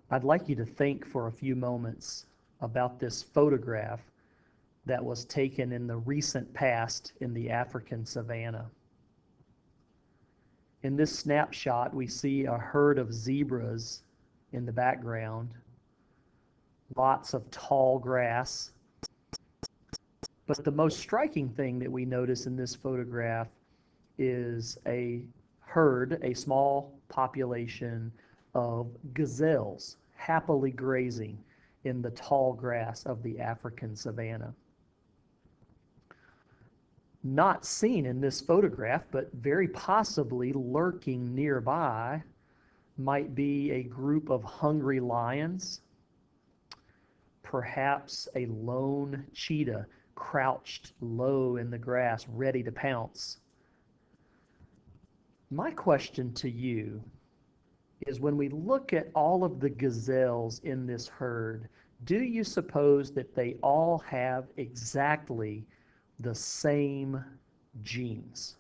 I'd like you to think for a few moments about this photograph that was taken in the recent past in the African savanna. In this snapshot, we see a herd of zebras in the background, lots of tall grass. But the most striking thing that we notice in this photograph is a herd, a small population of gazelles happily grazing in the tall grass of the African savanna. Not seen in this photograph, but very possibly lurking nearby, might be a group of hungry lions, perhaps a lone cheetah crouched low in the grass, ready to pounce. My question to you is, when we look at all of the gazelles in this herd, do you suppose that they all have exactly the same genes?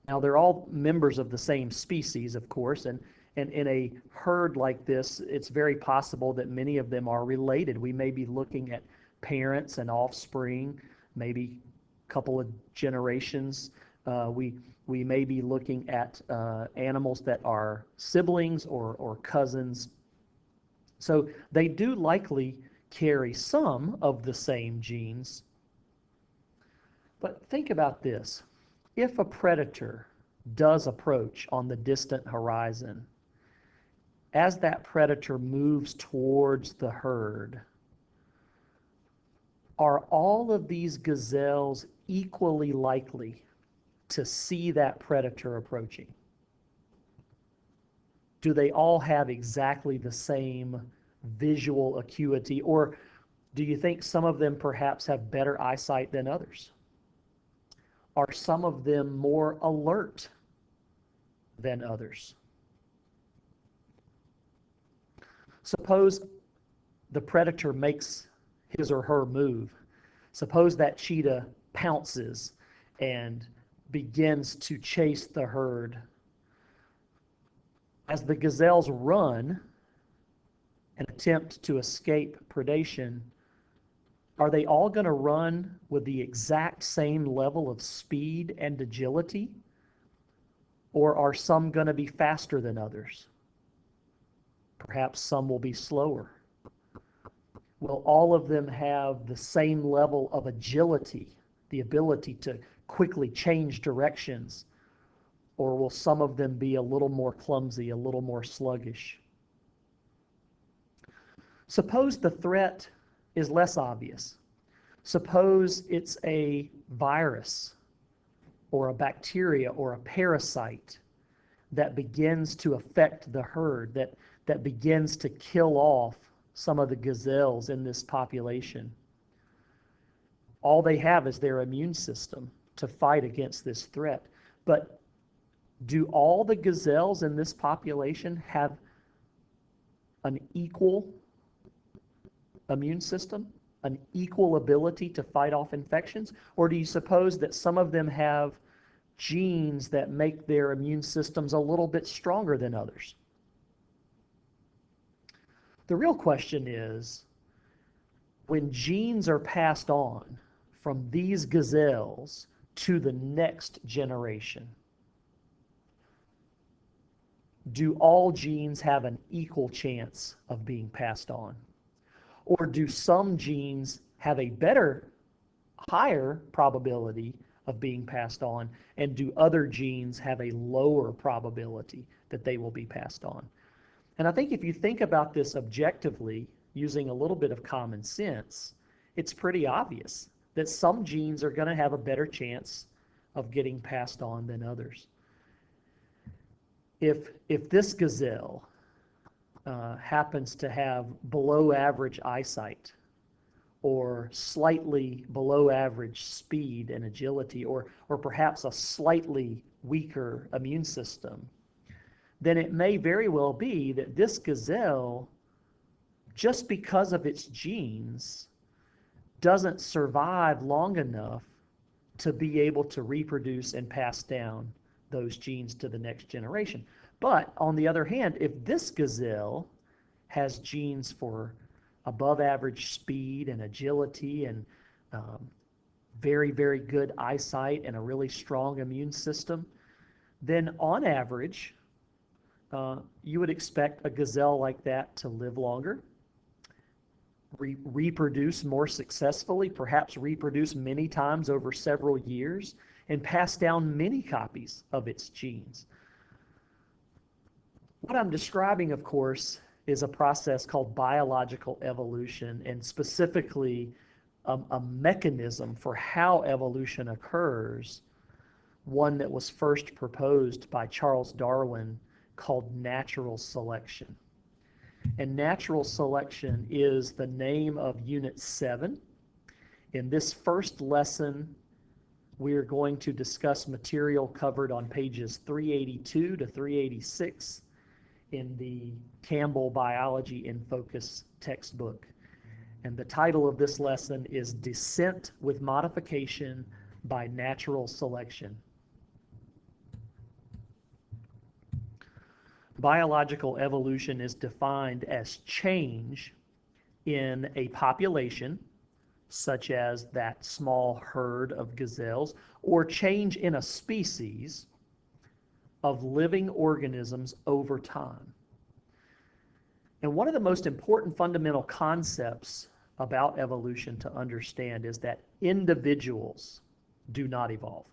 Now, they're all members of the same species, of course, and in a herd like this, it's very possible that many of them are related. We may be looking at parents and offspring, maybe a couple of generations. We may be looking at animals that are siblings or cousins. So they do likely carry some of the same genes. But think about this. If a predator does approach on the distant horizon, as that predator moves towards the herd, are all of these gazelles equally likely to see that predator approaching? Do they all have exactly the same visual acuity, or do you think some of them perhaps have better eyesight than others? Are some of them more alert than others? Suppose the predator makes his or her move. Suppose that cheetah pounces and begins to chase the herd. As the gazelles run and attempt to escape predation, are they all going to run with the exact same level of speed and agility? Or are some going to be faster than others? Perhaps some will be slower. Will all of them have the same level of agility, the ability to quickly change directions? Or will some of them be a little more clumsy, a little more sluggish? Suppose the threat is less obvious. Suppose it's a virus or a bacteria or a parasite that begins to affect the herd, that begins to kill off some of the gazelles in this population. All they have is their immune system to fight against this threat. But do all the gazelles in this population have an equal immune system, an equal ability to fight off infections? Or do you suppose that some of them have genes that make their immune systems a little bit stronger than others? The real question is, when genes are passed on from these gazelles to the next generation, do all genes have an equal chance of being passed on? Or do some genes have a better, higher probability of being passed on, and do other genes have a lower probability that they will be passed on? And I think if you think about this objectively, using a little bit of common sense, it's pretty obvious that some genes are going to have a better chance of getting passed on than others. If this gazelle happens to have below average eyesight, or slightly below average speed and agility, or perhaps a slightly weaker immune system, then it may very well be that this gazelle, just because of its genes, doesn't survive long enough to be able to reproduce and pass down those genes to the next generation. But on the other hand, if this gazelle has genes for above average speed and agility and very, very good eyesight and a really strong immune system, then on average, you would expect a gazelle like that to live longer, reproduce more successfully, perhaps reproduce many times over several years, and pass down many copies of its genes. What I'm describing, of course, is a process called biological evolution, and specifically a mechanism for how evolution occurs, one that was first proposed by Charles Darwin, called natural selection. And natural selection is the name of Unit 7. In this first lesson, we are going to discuss material covered on pages 382 to 386 in the Campbell Biology in Focus textbook. And the title of this lesson is Descent with Modification by Natural Selection. Biological evolution is defined as change in a population, such as that small herd of gazelles, or change in a species of living organisms over time. And one of the most important fundamental concepts about evolution to understand is that individuals do not evolve.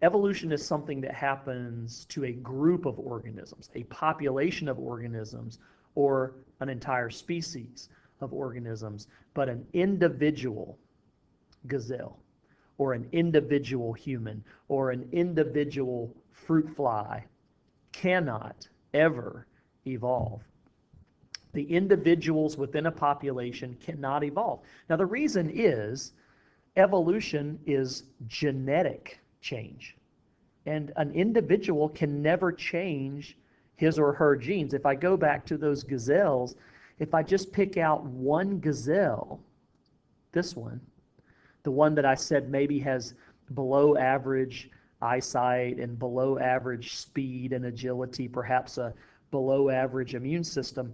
Evolution is something that happens to a group of organisms, a population of organisms, or an entire species of organisms, but an individual gazelle, or an individual human, or an individual fruit fly cannot ever evolve. The individuals within a population cannot evolve. Now, the reason is evolution is genetic change, and an individual can never change his or her genes. If I go back to those gazelles, if I just pick out one gazelle, this one, the one that I said maybe has below average eyesight and below average speed and agility, perhaps a below average immune system,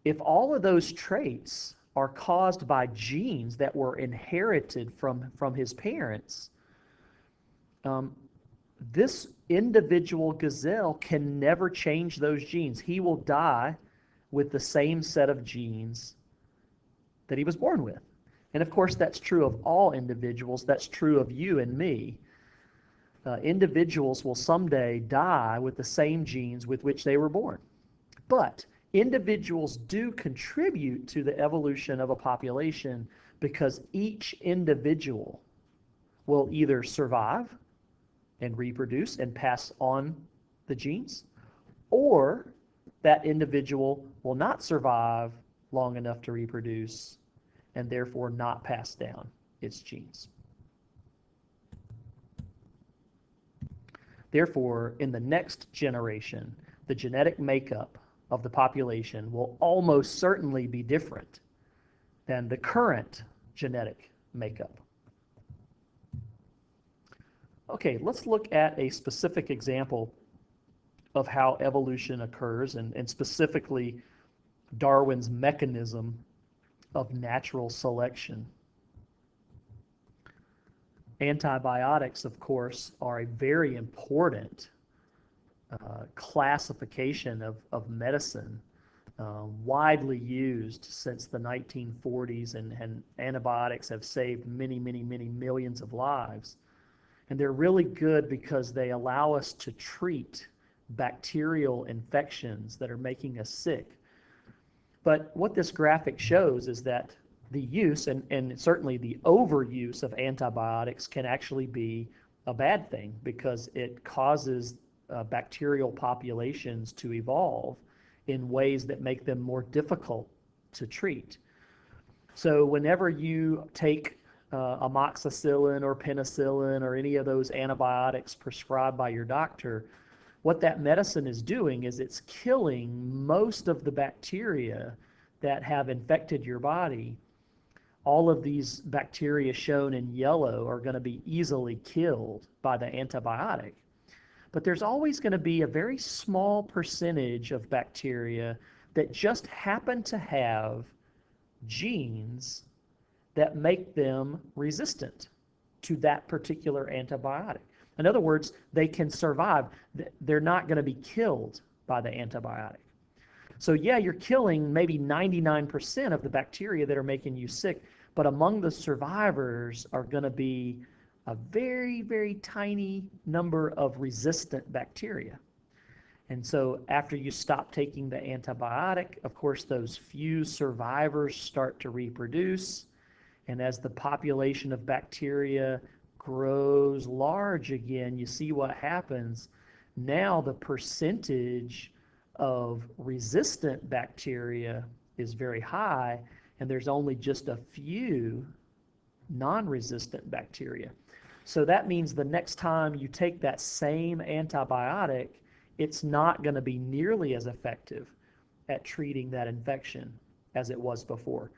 if all of those traits are caused by genes that were inherited from his parents, this individual gazelle can never change those genes. He will die with the same set of genes that he was born with. And of course, that's true of all individuals. That's true of you and me. Individuals will someday die with the same genes with which they were born. But individuals do contribute to the evolution of a population because each individual will either survive and reproduce and pass on the genes, or that individual will not survive long enough to reproduce and therefore not pass down its genes. Therefore, in the next generation, the genetic makeup of the population will almost certainly be different than the current genetic makeup. Okay, let's look at a specific example of how evolution occurs, and specifically Darwin's mechanism of natural selection. Antibiotics, of course, are a very important classification of medicine, widely used since the 1940s, and antibiotics have saved many, many, many millions of lives. And they're really good because they allow us to treat bacterial infections that are making us sick. But what this graphic shows is that the use, and certainly the overuse of antibiotics, can actually be a bad thing because it causes bacterial populations to evolve in ways that make them more difficult to treat. So whenever you take amoxicillin or penicillin or any of those antibiotics prescribed by your doctor, what that medicine is doing is it's killing most of the bacteria that have infected your body. All of these bacteria shown in yellow are going to be easily killed by the antibiotic. But there's always going to be a very small percentage of bacteria that just happen to have genes that make them resistant to that particular antibiotic. In other words, they can survive. They're not going to be killed by the antibiotic. So yeah, you're killing maybe 99% of the bacteria that are making you sick, but among the survivors are going to be a very, very tiny number of resistant bacteria. And so after you stop taking the antibiotic, of course, those few survivors start to reproduce. And as the population of bacteria grows large again, you see what happens. Now the percentage of resistant bacteria is very high, and there's only just a few non-resistant bacteria. So that means the next time you take that same antibiotic, it's not going to be nearly as effective at treating that infection as it was before.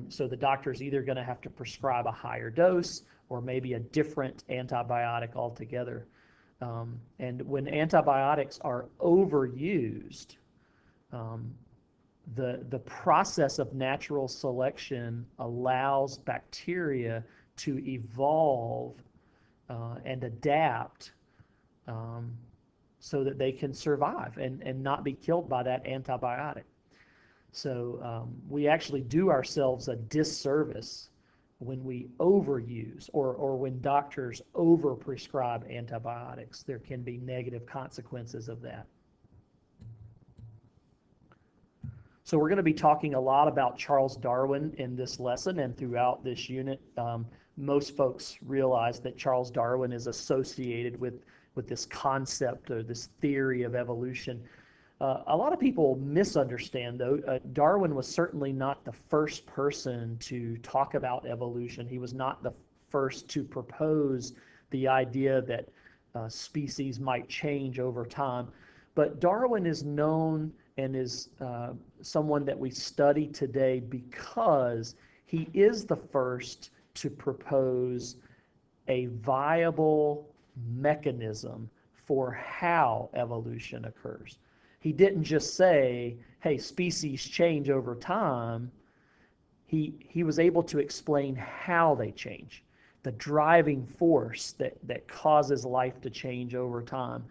So the doctor's either going to have to prescribe a higher dose or maybe a different antibiotic altogether. And when antibiotics are overused, the process of natural selection allows bacteria to evolve and adapt so that they can survive and not be killed by that antibiotic. So we actually do ourselves a disservice when we overuse or when doctors overprescribe antibiotics. There can be negative consequences of that. So we're going to be talking a lot about Charles Darwin in this lesson and throughout this unit. Most folks realize that Charles Darwin is associated with this concept or this theory of evolution. A lot of people misunderstand, though. Darwin was certainly not the first person to talk about evolution. He was not the first to propose the idea that species might change over time. But Darwin is known and is someone that we study today because he is the first to propose a viable mechanism for how evolution occurs. He didn't just say, hey, species change over time. He was able to explain how they change, the driving force that causes life to change over time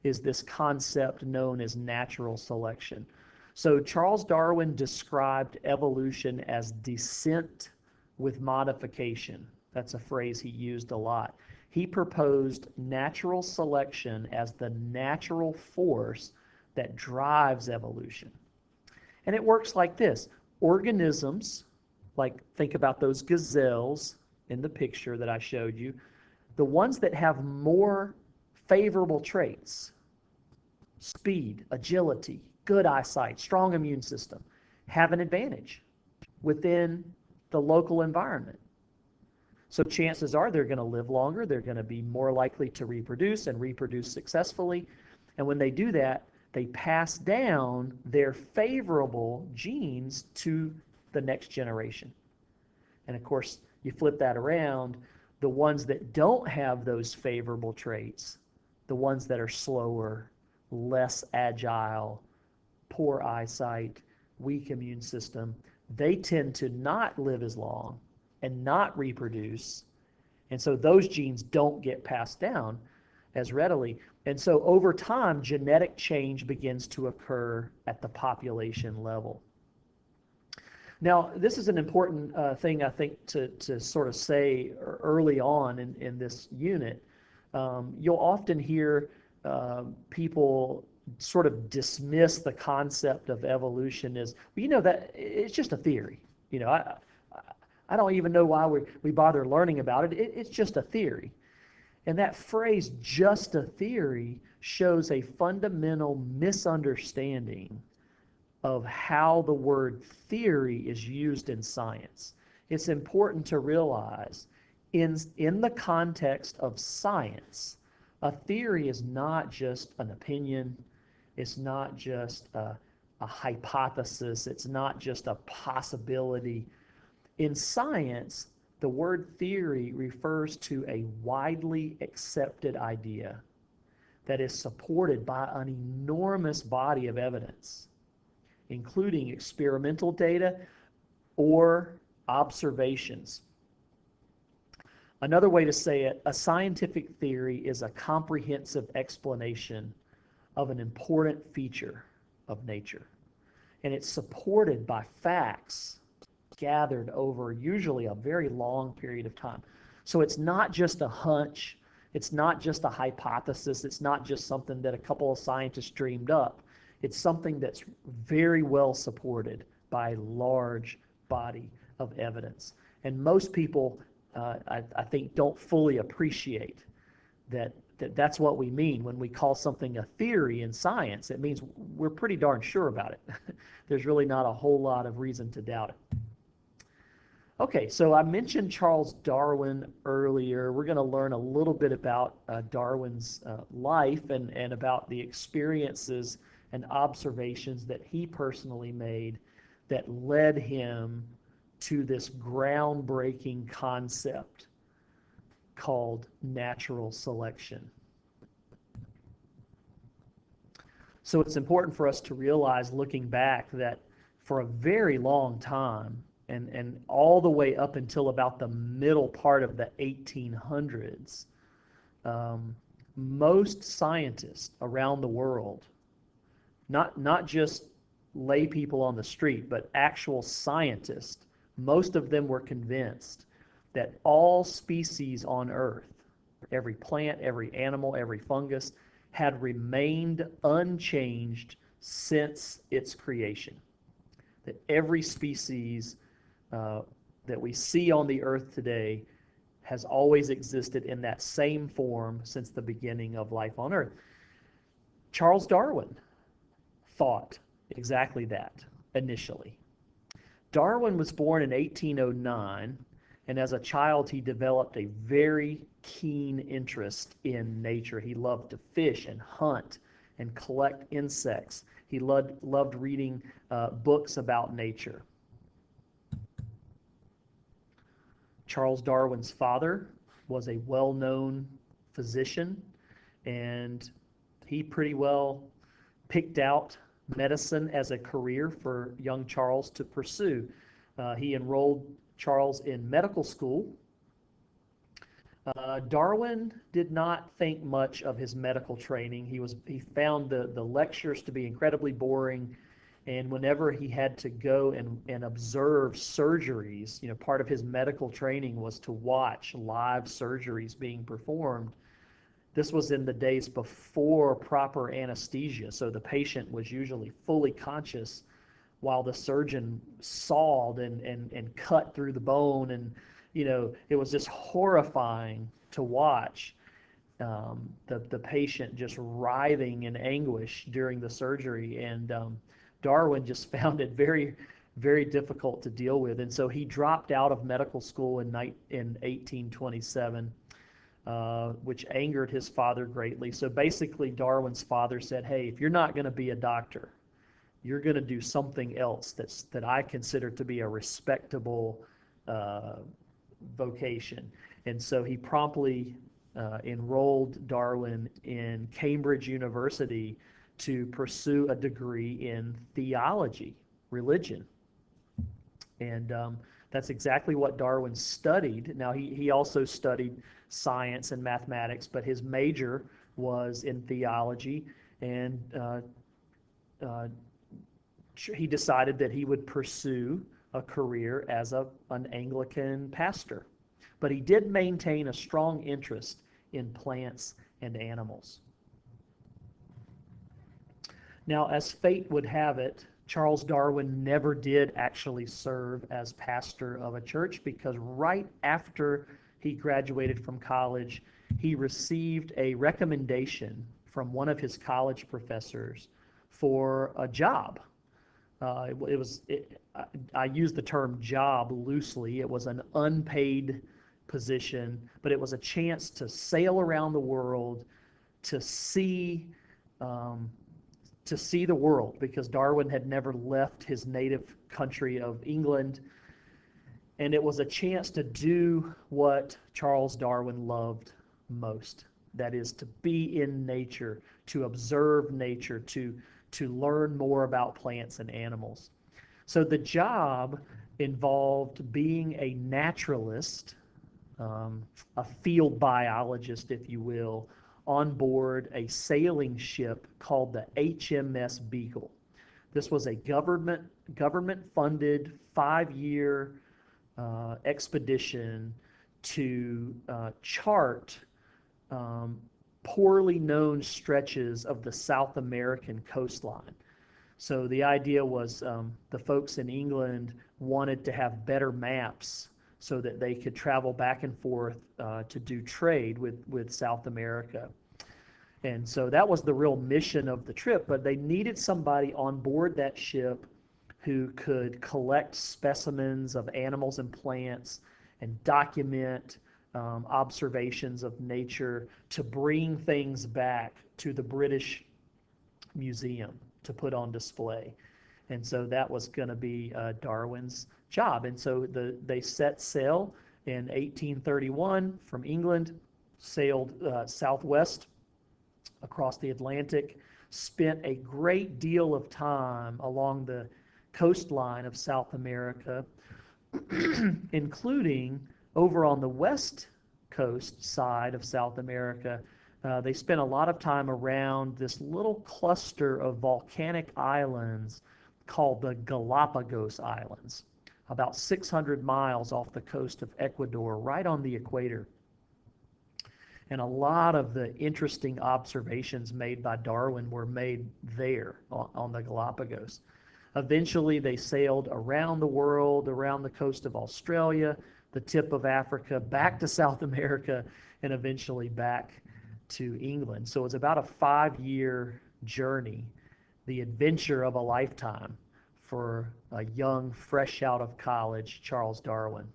is this concept known as natural selection. So Charles Darwin described evolution as descent with modification. That's a phrase he used a lot. He proposed natural selection as the natural force that drives evolution. And it works like this. Organisms, like think about those gazelles in the picture that I showed you, the ones that have more favorable traits, speed, agility, good eyesight, strong immune system, have an advantage within the local environment. So chances are they're going to live longer, they're going to be more likely to reproduce and reproduce successfully. And when they do that, they pass down their favorable genes to the next generation. And of course, you flip that around, the ones that don't have those favorable traits, the ones that are slower, less agile, poor eyesight, weak immune system, they tend to not live as long and not reproduce. And so those genes don't get passed down as readily. And so over time, genetic change begins to occur at the population level. Now, this is an important thing, I think, to sort of say early on in this unit. You'll often hear people sort of dismiss the concept of evolution as, well, you know, that it's just a theory. You know, I don't even know why we bother learning about it. It's just a theory. And that phrase, just a theory, shows a fundamental misunderstanding of how the word theory is used in science. It's important to realize in the context of science, a theory is not just an opinion. It's not just a hypothesis. It's not just a possibility. In science, the word theory refers to a widely accepted idea that is supported by an enormous body of evidence, including experimental data or observations. Another way to say it, a scientific theory is a comprehensive explanation of an important feature of nature. And it's supported by facts gathered over usually a very long period of time. So it's not just a hunch, it's not just a hypothesis, it's not just something that a couple of scientists dreamed up. It's something that's very well supported by a large body of evidence. And most people, I think, don't fully appreciate that's what we mean when we call something a theory in science. It means we're pretty darn sure about it. There's really not a whole lot of reason to doubt it. Okay, so I mentioned Charles Darwin earlier. We're going to learn a little bit about Darwin's life and about the experiences and observations that he personally made that led him to this groundbreaking concept called natural selection. So it's important for us to realize, looking back, that for a very long time, and all the way up until about the middle part of the 1800s, most scientists around the world, not just lay people on the street, but actual scientists, most of them were convinced that all species on Earth, every plant, every animal, every fungus, had remained unchanged since its creation. That every species that we see on the Earth today has always existed in that same form since the beginning of life on Earth. Charles Darwin thought exactly that initially. Darwin was born in 1809, and as a child he developed a very keen interest in nature. He loved to fish and hunt and collect insects. He loved reading books about nature. Charles Darwin's father was a well-known physician, and he pretty well picked out medicine as a career for young Charles to pursue. He enrolled Charles in medical school. Darwin did not think much of his medical training. He found the lectures to be incredibly boring, and whenever he had to go and observe surgeries, part of his medical training was to watch live surgeries being performed. This was in the days before proper anesthesia, so the patient was usually fully conscious while the surgeon sawed and cut through the bone, and it was just horrifying to watch the patient just writhing in anguish during the surgery. And Darwin just found it very, very difficult to deal with, and so he dropped out of medical school in 1827. Which angered his father greatly. So basically, Darwin's father said, "Hey, if you're not going to be a doctor, you're going to do something else that I consider to be a respectable vocation." And so he promptly enrolled Darwin in Cambridge University to pursue a degree in theology, religion. And that's exactly what Darwin studied. Now, he also studied science and mathematics, but his major was in theology, and he decided that he would pursue a career as an Anglican pastor. But he did maintain a strong interest in plants and animals. Now, as fate would have it, Charles Darwin never did actually serve as pastor of a church, because right after he graduated from college, he received a recommendation from one of his college professors for a job. I use the term job loosely. It was an unpaid position, but it was a chance to sail around the world to see the world, because Darwin had never left his native country of England. And it was a chance to do what Charles Darwin loved most, That is to be in nature, to observe nature, to learn more about plants and animals. So the job involved being a naturalist, a field biologist, if you will, on board a sailing ship called the HMS Beagle. This was a government funded 5-year expedition to chart poorly known stretches of the South American coastline. So the idea was the folks in England wanted to have better maps so that they could travel back and forth to do trade with South America. And so that was the real mission of the trip, but they needed somebody on board that ship who could collect specimens of animals and plants and document observations of nature to bring things back to the British Museum to put on display. And so that was going to be Darwin's job. And so they set sail in 1831 from England, sailed southwest across the Atlantic, spent a great deal of time along the coastline of South America, including over on the west coast side of South America. They spent a lot of time around this little cluster of volcanic islands called the Galapagos Islands, about 600 miles off the coast of Ecuador, right on the equator. And a lot of the interesting observations made by Darwin were made there on the Galapagos. Eventually, they sailed around the world, around the coast of Australia, the tip of Africa, back to South America, and eventually back to England. So it's about a 5-year journey, the adventure of a lifetime for a young, fresh out of college Charles Darwin.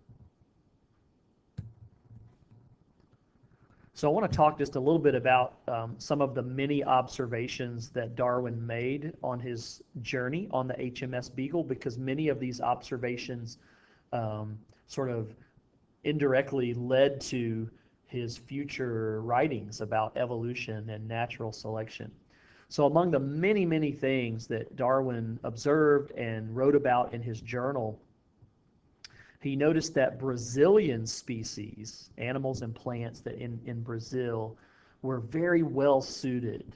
So I want to talk just a little bit about some of the many observations that Darwin made on his journey on the HMS Beagle, because many of these observations sort of indirectly led to his future writings about evolution and natural selection. So among the many, many things that Darwin observed and wrote about in his journal, he noticed that Brazilian species, animals and plants that in Brazil, were very well suited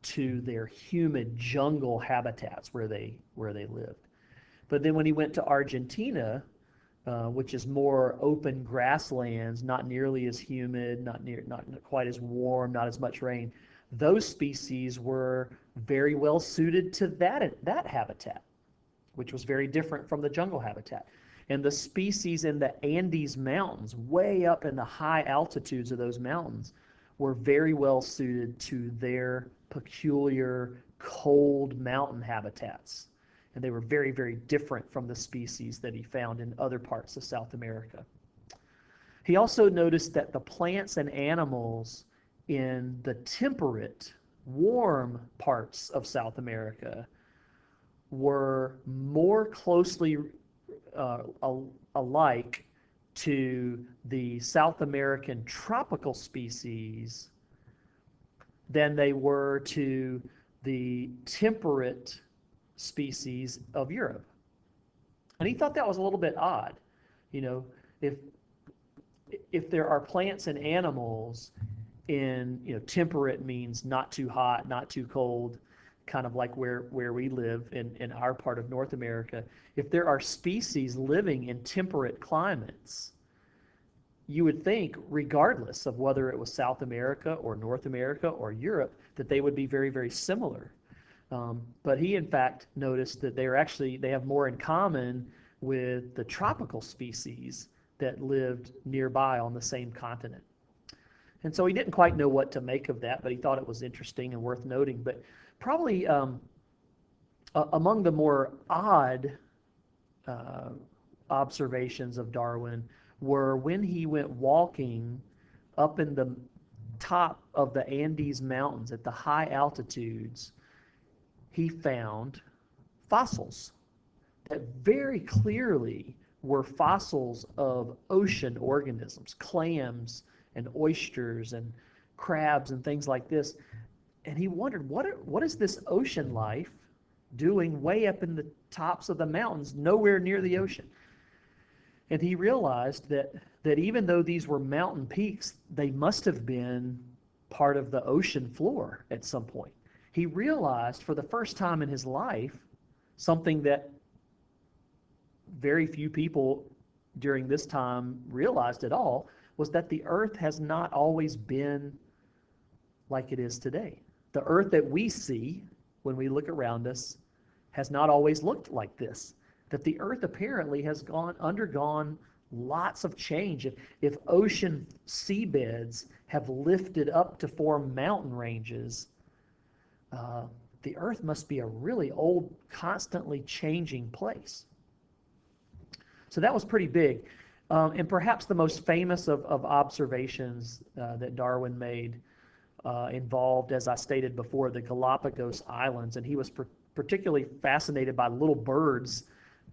to their humid jungle habitats where they lived. But then when he went to Argentina, which is more open grasslands, not nearly as humid, not quite as warm, not as much rain, those species were very well suited to that habitat, which was very different from the jungle habitat. And the species in the Andes Mountains, way up in the high altitudes of those mountains, were very well suited to their peculiar cold mountain habitats. And they were very, very different from the species that he found in other parts of South America. He also noticed that the plants and animals in the temperate, warm parts of South America were more closely alike to the South American tropical species than they were to the temperate species of Europe. And he thought that was a little bit odd. You know, if there are plants and animals in, temperate means not too hot, not too cold, kind of like where we live in our part of North America. If there are species living in temperate climates, you would think, regardless of whether it was South America or North America or Europe, that they would be very, very similar. But he, in fact, noticed that they have more in common with the tropical species that lived nearby on the same continent. And so he didn't quite know what to make of that, but he thought it was interesting and worth noting. But probably among the more odd observations of Darwin were when he went walking up in the top of the Andes Mountains at the high altitudes. He found fossils that very clearly were fossils of ocean organisms, clams and oysters and crabs and things like this. And he wondered, what is this ocean life doing way up in the tops of the mountains, nowhere near the ocean? And he realized that even though these were mountain peaks, they must have been part of the ocean floor at some point. He realized for the first time in his life something that very few people during this time realized at all, was that the earth has not always been like it is today. The earth that we see when we look around us has not always looked like this. That the earth apparently has undergone lots of change. If ocean seabeds have lifted up to form mountain ranges, the earth must be a really old, constantly changing place. So that was pretty big. And perhaps the most famous of observations that Darwin made involved, as I stated before, the Galapagos Islands. And he was particularly fascinated by little birds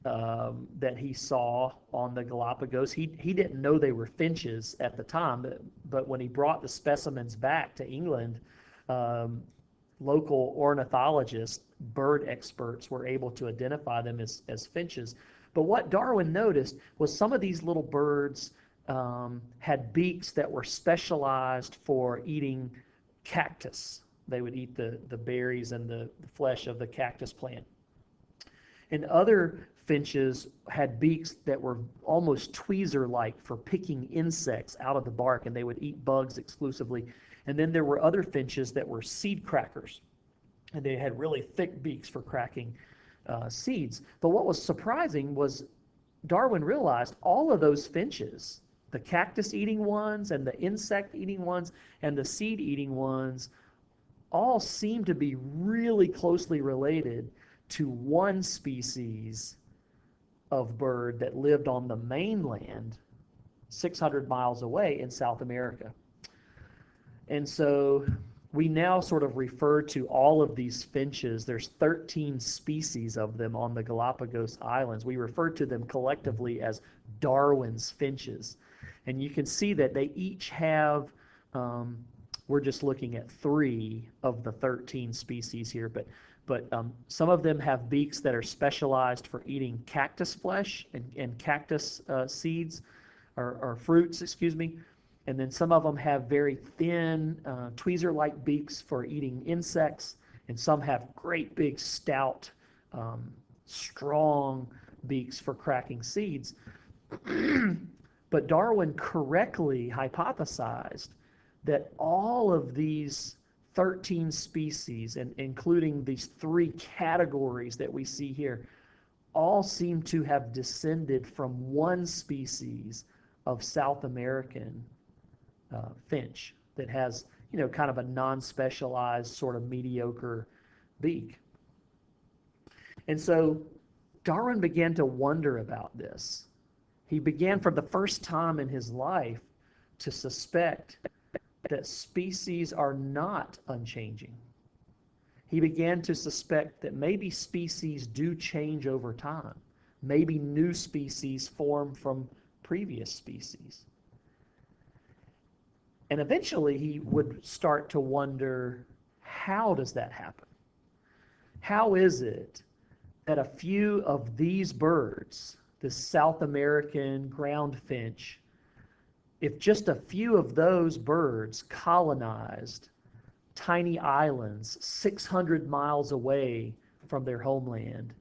that he saw on the Galapagos. He didn't know they were finches at the time, but when he brought the specimens back to England, local ornithologists, bird experts, were able to identify them as finches. But what Darwin noticed was some of these little birds had beaks that were specialized for eating cactus. They would eat the berries and the flesh of the cactus plant. And other finches had beaks that were almost tweezer-like for picking insects out of the bark, and they would eat bugs exclusively. And then there were other finches that were seed crackers, and they had really thick beaks for cracking seeds. But what was surprising was Darwin realized all of those finches, the cactus-eating ones and the insect-eating ones and the seed-eating ones, all seem to be really closely related to one species of bird that lived on the mainland 600 miles away in South America. And so we now sort of refer to all of these finches. There's 13 species of them on the Galapagos Islands. We refer to them collectively as Darwin's finches. And you can see that they each have, we're just looking at 3 of the 13 species here, but some of them have beaks that are specialized for eating cactus flesh and cactus seeds, or fruits, excuse me. And then some of them have very thin, tweezer-like beaks for eating insects, and some have great big, stout, strong beaks for cracking seeds. But Darwin correctly hypothesized that all of these 13 species, and including these 3 categories that we see here, all seem to have descended from one species of South American finch that has, kind of a non-specialized sort of mediocre beak. And so Darwin began to wonder about this. He began for the first time in his life to suspect that species are not unchanging. He began to suspect that maybe species do change over time. Maybe new species form from previous species. And eventually he would start to wonder, how does that happen? How is it that a few of these birds, this South American ground finch, if just a few of those birds colonized tiny islands 600 miles away from their homeland,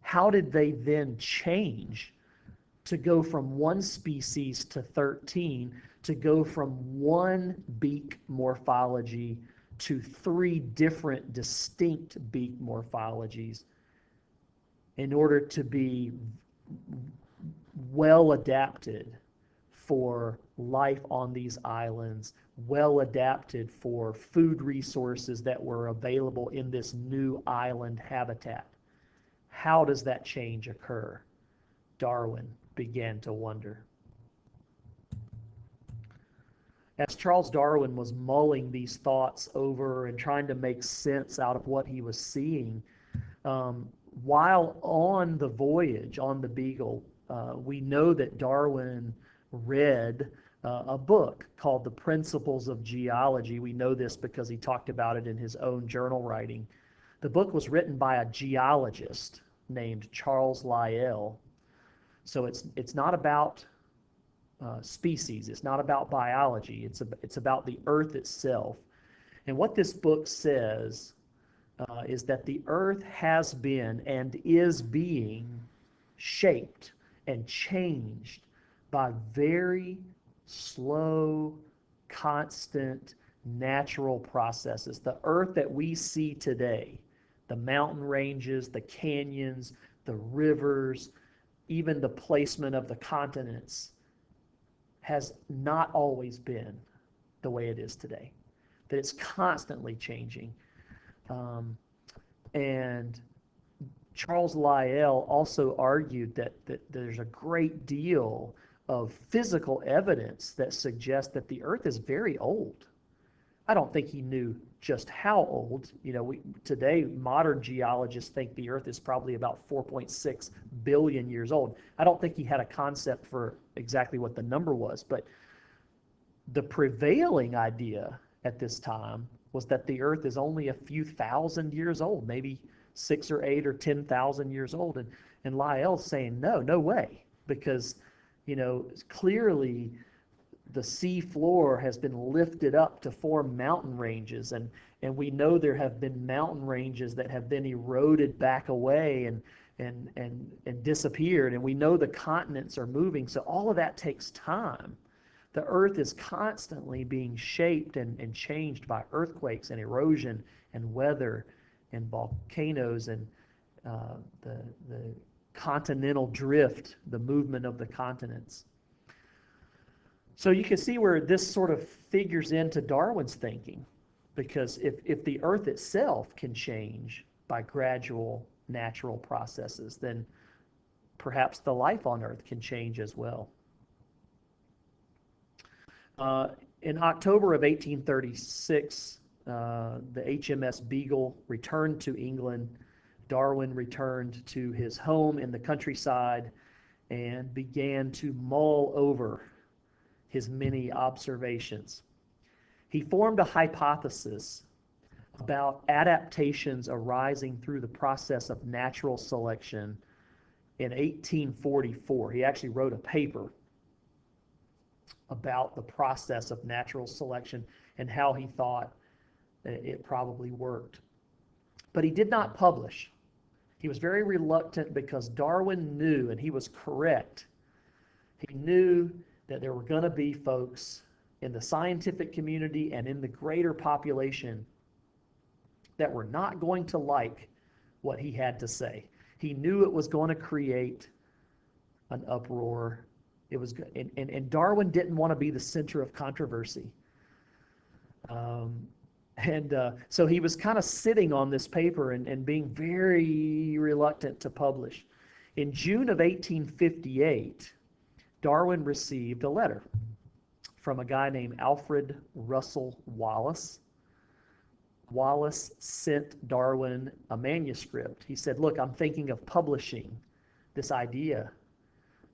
how did they then change to go from one species to 13, to go from one beak morphology to 3 different distinct beak morphologies in order to be well adapted for life on these islands, well adapted for food resources that were available in this new island habitat? How does that change occur? Darwin began to wonder. As Charles Darwin was mulling these thoughts over and trying to make sense out of what he was seeing, while on the voyage, on the Beagle, we know that Darwin read a book called The Principles of Geology. We know this because he talked about it in his own journal writing. The book was written by a geologist named Charles Lyell. So it's not about species. It's not about biology. It's about the earth itself. And what this book says is that the earth has been and is being shaped and changed by very slow, constant, natural processes. The earth that we see today, the mountain ranges, the canyons, the rivers, even the placement of the continents, has not always been the way it is today, that it's constantly changing. And Charles Lyell also argued that there's a great deal of physical evidence that suggests that the earth is very old. I don't think he knew just how old. Today, modern geologists think the earth is probably about 4.6 billion years old. I don't think he had a concept for exactly what the number was, but the prevailing idea at this time was that the earth is only a few thousand years old, maybe 6 or 8 or 10,000 years old. And Lyell's saying, no way, because, clearly the sea floor has been lifted up to form mountain ranges, and we know there have been mountain ranges that have been eroded back away and disappeared, and we know the continents are moving, so all of that takes time. The earth is constantly being shaped and changed by earthquakes and erosion and weather and volcanoes and the continental drift, the movement of the continents. So you can see where this sort of figures into Darwin's thinking, because if the earth itself can change by gradual natural processes, then perhaps the life on earth can change as well. In October of 1836, the HMS Beagle returned to England. Darwin returned to his home in the countryside and began to mull over his many observations. He formed a hypothesis about adaptations arising through the process of natural selection in 1844. He actually wrote a paper about the process of natural selection and how he thought it probably worked. But he did not publish. He was very reluctant because Darwin knew, and he was correct, he knew that there were going to be folks in the scientific community and in the greater population that were not going to like what he had to say. He knew it was going to create an uproar. It was, and Darwin didn't want to be the center of controversy. So he was kind of sitting on this paper and being very reluctant to publish. In June of 1858, Darwin received a letter from a guy named Alfred Russel Wallace. Wallace sent Darwin a manuscript. He said, look, I'm thinking of publishing this idea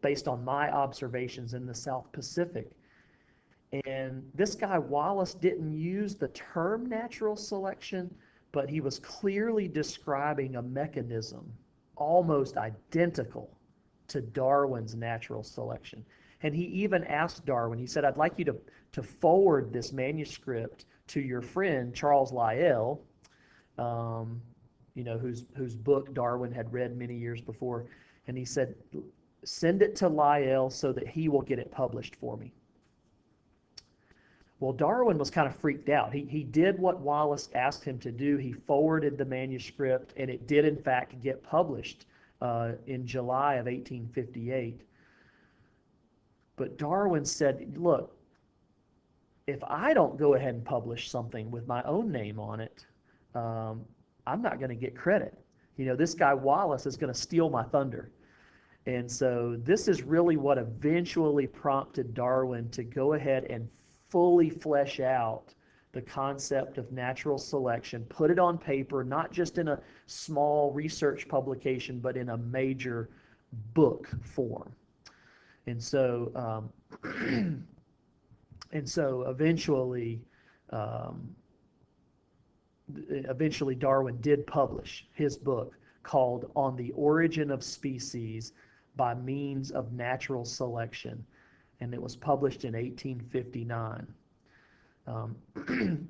based on my observations in the South Pacific. And this guy Wallace didn't use the term natural selection, but he was clearly describing a mechanism almost identical to Darwin's natural selection. And he even asked Darwin, he said, I'd like you to forward this manuscript to your friend Charles Lyell, whose book Darwin had read many years before. And he said, send it to Lyell so that he will get it published for me. Well, Darwin was kind of freaked out. He did what Wallace asked him to do. He forwarded the manuscript, and it did, in fact, get published in July of 1858. But Darwin said, look, if I don't go ahead and publish something with my own name on it, I'm not going to get credit. This guy Wallace is going to steal my thunder. And so this is really what eventually prompted Darwin to go ahead and fully flesh out the concept of natural selection, put it on paper, not just in a small research publication, but in a major book form. And so And so um, eventually Darwin did publish his book called On the Origin of Species by Means of Natural Selection, and it was published in 1859. Um,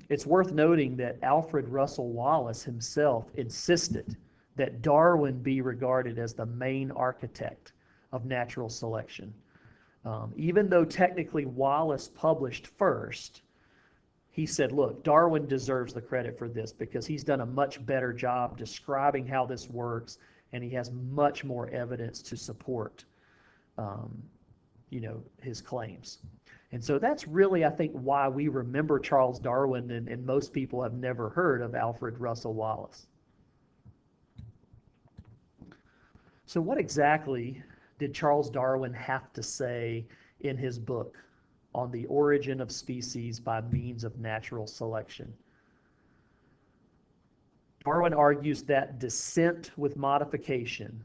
it's worth noting that Alfred Russel Wallace himself insisted that Darwin be regarded as the main architect of natural selection. Even though technically Wallace published first, he said, look, Darwin deserves the credit for this because he's done a much better job describing how this works, and he has much more evidence to support, um, his claims. And so that's really, I think, why we remember Charles Darwin, and most people have never heard of Alfred Russel Wallace. So what exactly did Charles Darwin have to say in his book on the origin of species by means of natural selection? Darwin argues that descent with modification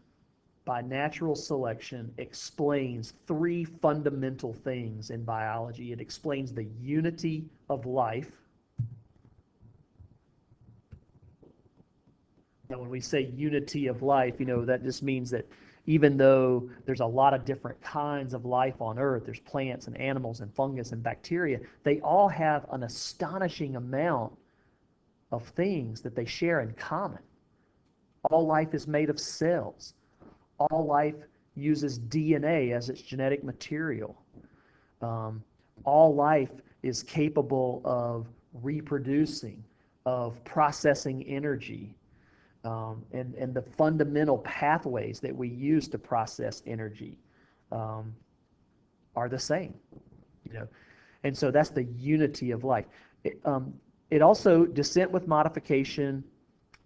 by natural selection explains three fundamental things in biology. It explains the unity of life. Now, when we say unity of life, that just means that even though there's a lot of different kinds of life on Earth, there's plants and animals and fungus and bacteria, they all have an astonishing amount of things that they share in common. All life is made of cells. All life uses DNA as its genetic material. All life is capable of reproducing, of processing energy, and the fundamental pathways that we use to process energy are the same. And so that's the unity of life. It also, descent with modification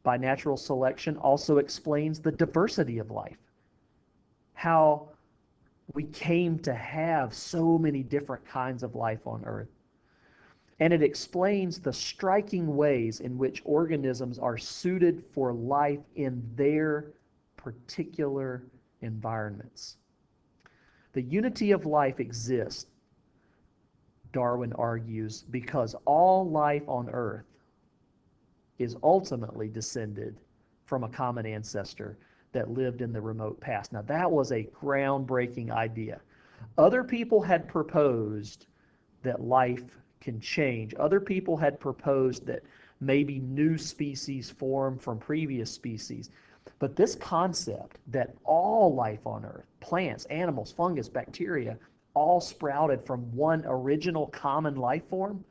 by natural selection also explains the diversity of life. How we came to have so many different kinds of life on Earth. And it explains the striking ways in which organisms are suited for life in their particular environments. The unity of life exists, Darwin argues, because all life on Earth is ultimately descended from a common ancestor that lived in the remote past. Now, that was a groundbreaking idea. Other people had proposed that life can change. Other people had proposed that maybe new species form from previous species. But this concept that all life on Earth, plants, animals, fungus, bacteria, all sprouted from one original common life form,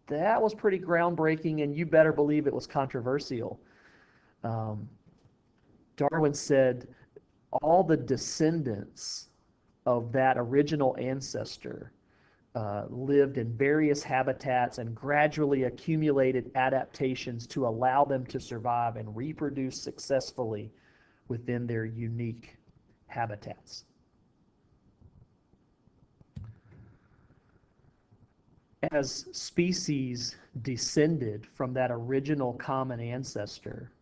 that was pretty groundbreaking, and you better believe it was controversial. Darwin said all the descendants of that original ancestor lived in various habitats and gradually accumulated adaptations to allow them to survive and reproduce successfully within their unique habitats. As species descended from that original common ancestor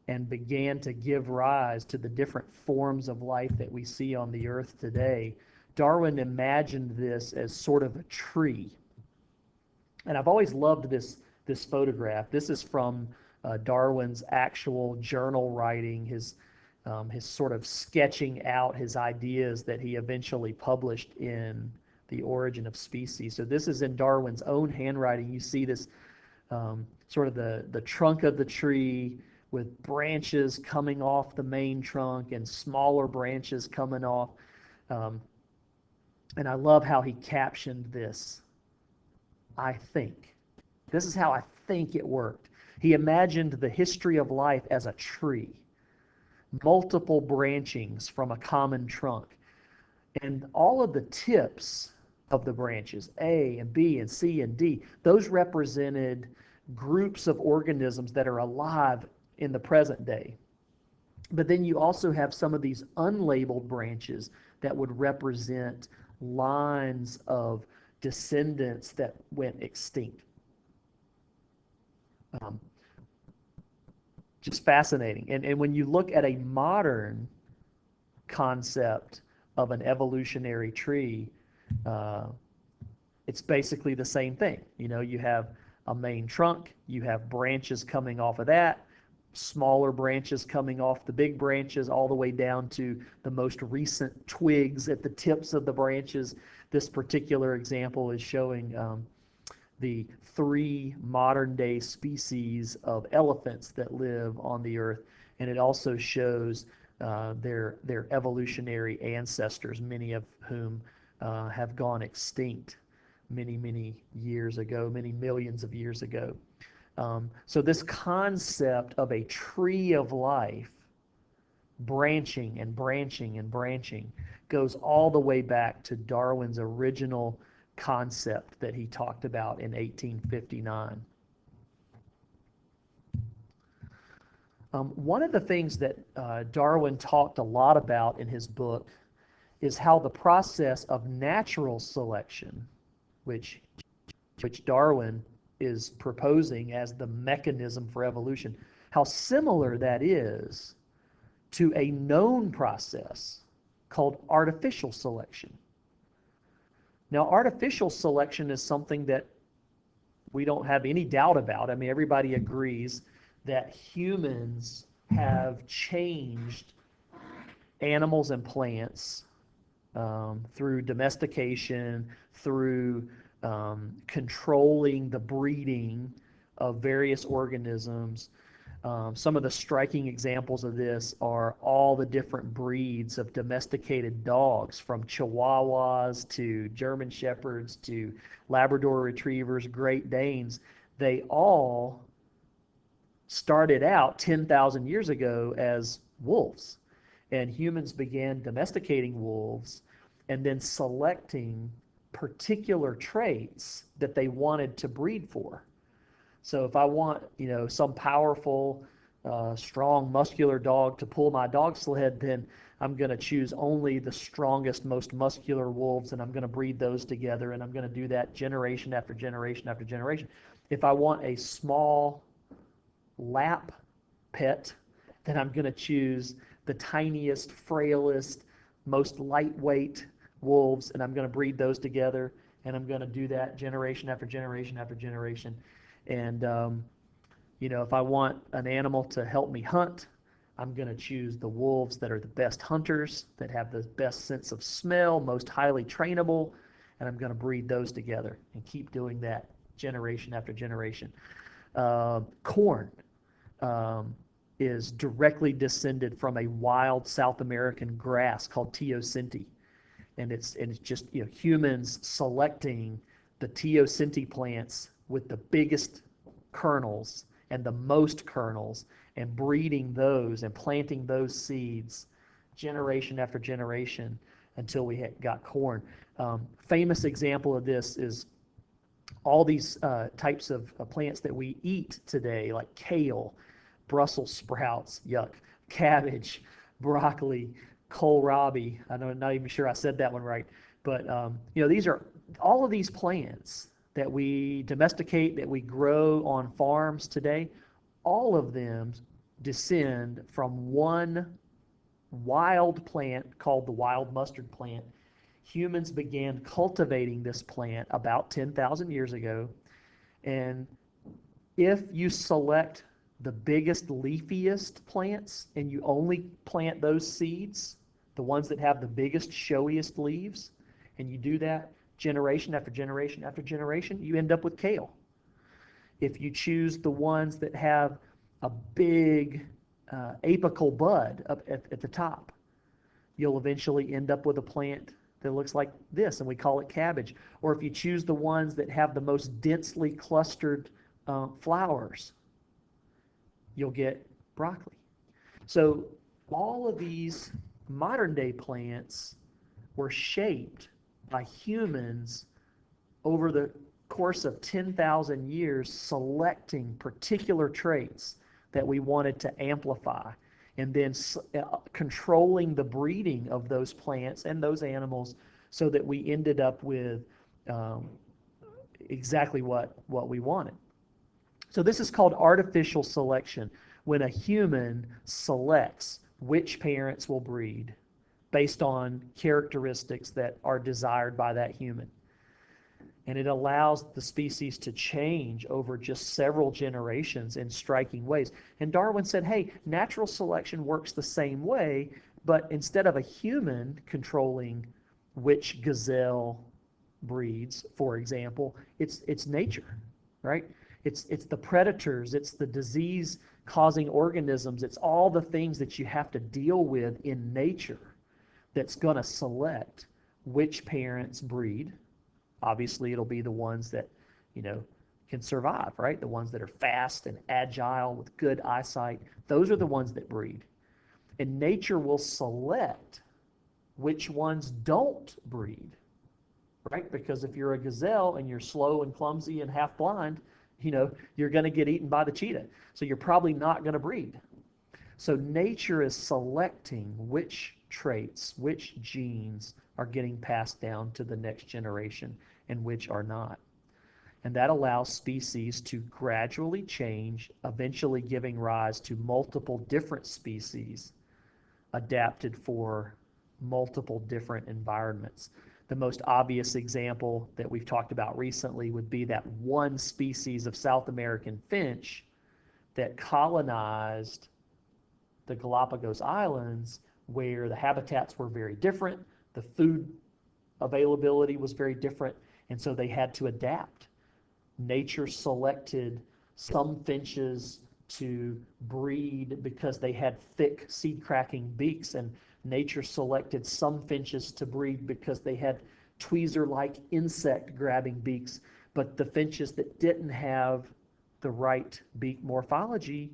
and began to give rise to the different forms of life that we see on the earth today, Darwin imagined this as sort of a tree. And I've always loved this photograph. This is from Darwin's actual journal writing, his sort of sketching out his ideas that he eventually published in The Origin of Species. So this is in Darwin's own handwriting. You see this sort of the trunk of the tree with branches coming off the main trunk and smaller branches coming off. And I love how he captioned this. I think. This is how I think it worked. He imagined the history of life as a tree, multiple branchings from a common trunk. And all of the tips of the branches, A and B and C and D, those represented groups of organisms that are alive in the present day. But then you also have some of these unlabeled branches that would represent lines of descendants that went extinct. Just fascinating. And when you look at a modern concept of an evolutionary tree, it's basically the same thing. You know, you have a main trunk, you have branches coming off of that, smaller branches coming off the big branches, all the way down to the most recent twigs at the tips of the branches. This particular example is showing the three modern day species of elephants that live on the earth, and it also shows their evolutionary ancestors, many of whom have gone extinct many years ago, many millions of years ago. So this concept of a tree of life branching and branching and branching goes all the way back to Darwin's original concept that he talked about in 1859. One of the things that Darwin talked a lot about in his book is how the process of natural selection, which Darwin is proposing as the mechanism for evolution, how similar that is to a known process called artificial selection. Now, artificial selection is something that we don't have any doubt about. I mean, everybody agrees that humans have changed animals and plants through domestication, through controlling the breeding of various organisms. Some of the striking examples of this are all the different breeds of domesticated dogs, from Chihuahuas to German Shepherds to Labrador Retrievers, Great Danes. They all started out 10,000 years ago as wolves, and humans began domesticating wolves and then selecting particular traits that they wanted to breed for. So if I want, you know, some powerful, strong, muscular dog to pull my dog sled, then I'm going to choose only the strongest, most muscular wolves, and I'm going to breed those together, and I'm going to do that generation after generation after generation. If I want a small lap pet, then I'm going to choose the tiniest, frailest, most lightweight wolves, and I'm going to breed those together, and I'm going to do that generation after generation after generation. And, you know, if I want an animal to help me hunt, I'm going to choose the wolves that are the best hunters, that have the best sense of smell, most highly trainable, and I'm going to breed those together and keep doing that generation after generation. Corn is directly descended from a wild South American grass called teosinte. And it's just, you know, humans selecting the teosinte plants with the biggest kernels and the most kernels and breeding those and planting those seeds generation after generation until we got corn. Famous example of this is all these types of plants that we eat today, like kale, Brussels sprouts, yuck, cabbage, broccoli, kohlrabi. I'm not even sure I said that one right. But, you know, these are all of these plants that we domesticate, that we grow on farms today. All of them descend from one wild plant called the wild mustard plant. Humans began cultivating this plant about 10,000 years ago. And if you select the biggest, leafiest plants and you only plant those seeds, the ones that have the biggest, showiest leaves, and you do that generation after generation after generation, you end up with kale. If you choose the ones that have a big apical bud up at the top, you'll eventually end up with a plant that looks like this, and we call it cabbage. Or if you choose the ones that have the most densely clustered flowers, you'll get broccoli. So all of these modern day plants were shaped by humans over the course of 10,000 years, selecting particular traits that we wanted to amplify, and then controlling the breeding of those plants and those animals so that we ended up with exactly what we wanted. So this is called artificial selection, when a human selects which parents will breed based on characteristics that are desired by that human. And it allows the species to change over just several generations in striking ways. And Darwin said, hey, natural selection works the same way, but instead of a human controlling which gazelle breeds, for example, it's nature, right? It's the predators, it's the disease causing organisms, it's all the things that you have to deal with in nature that's going to select which parents breed. Obviously, it'll be the ones that, can survive, right? The ones that are fast and agile with good eyesight. Those are the ones that breed. And nature will select which ones don't breed, right? Because if you're a gazelle and you're slow and clumsy and half blind, you're going to get eaten by the cheetah. So you're probably not going to breed. So nature is selecting which traits, which genes are getting passed down to the next generation and which are not. And that allows species to gradually change, eventually giving rise to multiple different species adapted for multiple different environments. The most obvious example that we've talked about recently would be that one species of South American finch that colonized the Galapagos Islands, where the habitats were very different, the food availability was very different, and so they had to adapt. Nature selected some finches to breed because they had thick seed-cracking beaks, and nature selected some finches to breed because they had tweezer-like insect-grabbing beaks, but the finches that didn't have the right beak morphology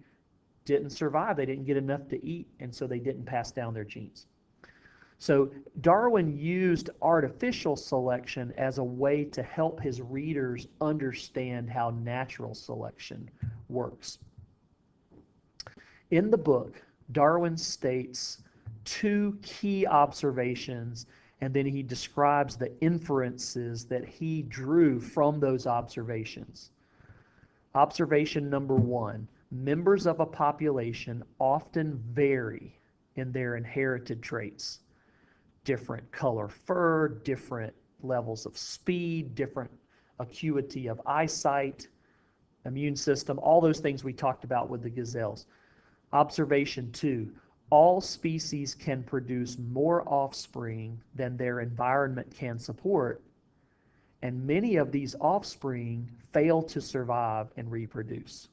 didn't survive. They didn't get enough to eat, and so they didn't pass down their genes. So Darwin used artificial selection as a way to help his readers understand how natural selection works. In the book, Darwin states two key observations, and then he describes the inferences that he drew from those observations. Observation number one, members of a population often vary in their inherited traits. Different color fur, different levels of speed, different acuity of eyesight, immune system, all those things we talked about with the gazelles. Observation two, all species can produce more offspring than their environment can support, and many of these offspring fail to survive and reproduce.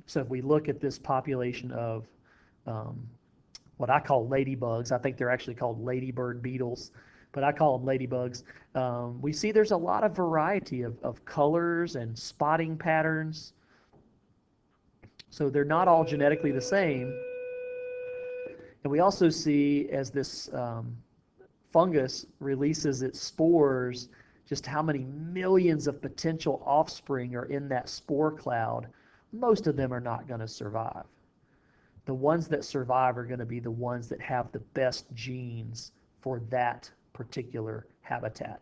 So if we look at this population of what I call ladybugs, I think they're actually called ladybird beetles, but I call them ladybugs. We see there's a lot of variety of colors and spotting patterns. So they're not all genetically the same. And we also see as this fungus releases its spores, just how many millions of potential offspring are in that spore cloud. Most of them are not going to survive. The ones that survive are going to be the ones that have the best genes for that particular habitat.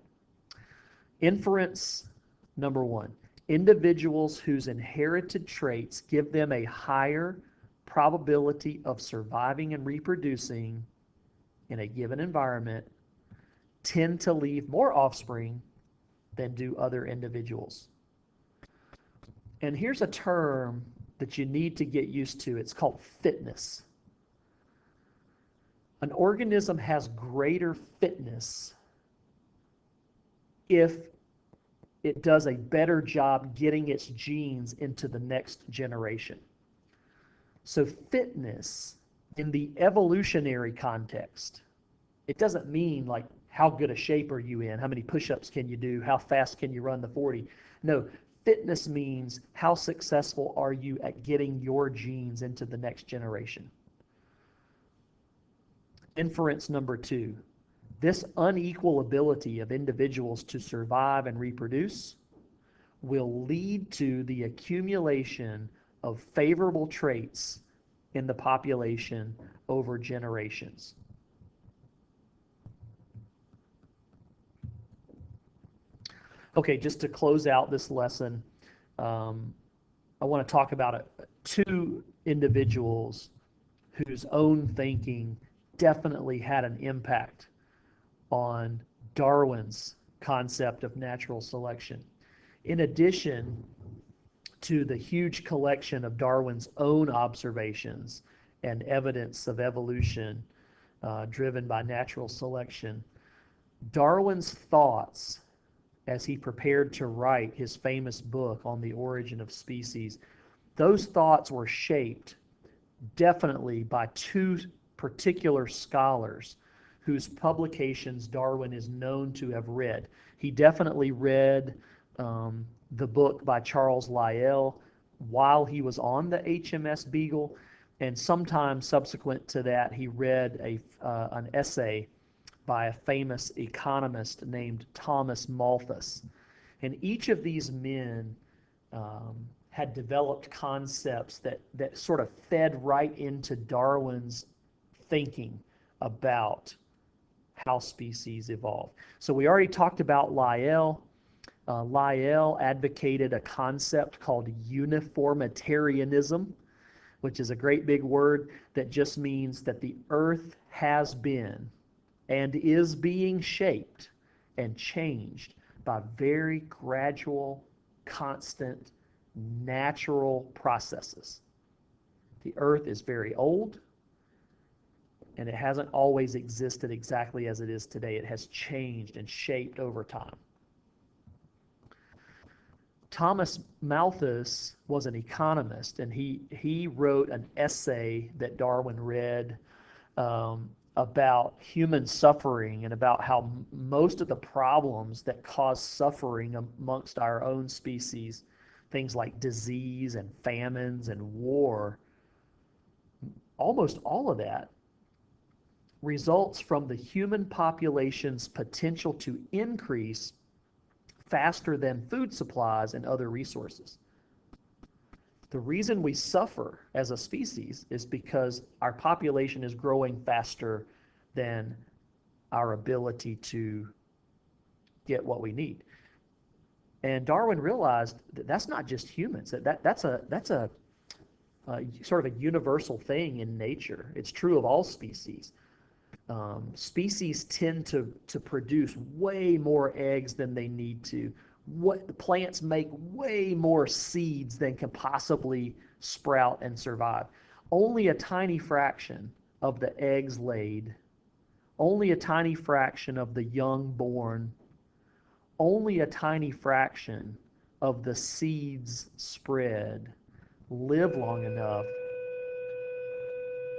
Inference number one, individuals whose inherited traits give them a higher probability of surviving and reproducing in a given environment tend to leave more offspring than do other individuals. And here's a term that you need to get used to. It's called fitness. An organism has greater fitness if it does a better job getting its genes into the next generation. So fitness in the evolutionary context, it doesn't mean like how good a shape are you in, how many push-ups can you do, how fast can you run the 40. No, fitness means how successful are you at getting your genes into the next generation. Inference number two, this unequal ability of individuals to survive and reproduce will lead to the accumulation of favorable traits in the population over generations. Okay, just to close out this lesson, I want to talk about two individuals whose own thinking definitely had an impact on Darwin's concept of natural selection. In addition to the huge collection of Darwin's own observations and evidence of evolution driven by natural selection, Darwin's thoughts as he prepared to write his famous book on the origin of species, those thoughts were shaped definitely by two particular scholars whose publications Darwin is known to have read. He definitely read the book by Charles Lyell while he was on the HMS Beagle, and sometime subsequent to that, he read an essay by a famous economist named Thomas Malthus. And each of these men had developed concepts that sort of fed right into Darwin's thinking about how species evolve. So we already talked about Lyell. Lyell advocated a concept called uniformitarianism, which is a great big word that just means that the earth has been and is being shaped and changed by very gradual, constant, natural processes. The earth is very old, and it hasn't always existed exactly as it is today. It has changed and shaped over time. Thomas Malthus was an economist, and he wrote an essay that Darwin read about human suffering and about how most of the problems that cause suffering amongst our own species, things like disease and famines and war, almost all of that results from the human population's potential to increase faster than food supplies and other resources. The reason we suffer as a species is because our population is growing faster than our ability to get what we need. And Darwin realized that that's not just humans. That's a sort of a universal thing in nature. It's true of all species. Species tend to produce way more eggs than they need to. Plants make way more seeds than can possibly sprout and survive. Only a tiny fraction of the eggs laid, only a tiny fraction of the young born, only a tiny fraction of the seeds spread live long enough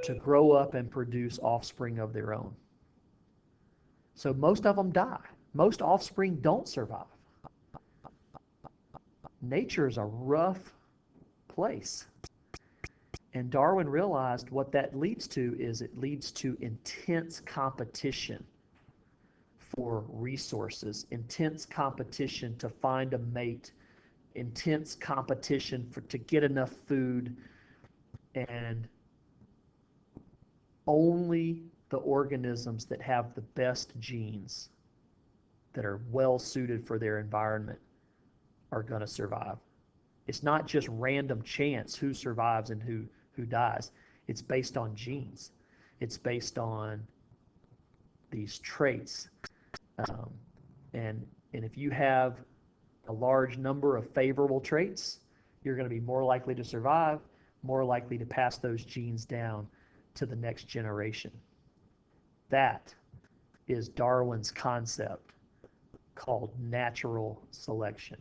to grow up and produce offspring of their own. So most of them die. Most offspring don't survive. Nature is a rough place. And Darwin realized what that leads to is it leads to intense competition for resources, intense competition to find a mate, intense competition to get enough food, and only the organisms that have the best genes that are well suited for their environment are going to survive. It's not just random chance who survives and who dies. It's based on genes. It's based on these traits. And if you have a large number of favorable traits, you're going to be more likely to survive, more likely to pass those genes down to the next generation. That is Darwin's concept called natural selection.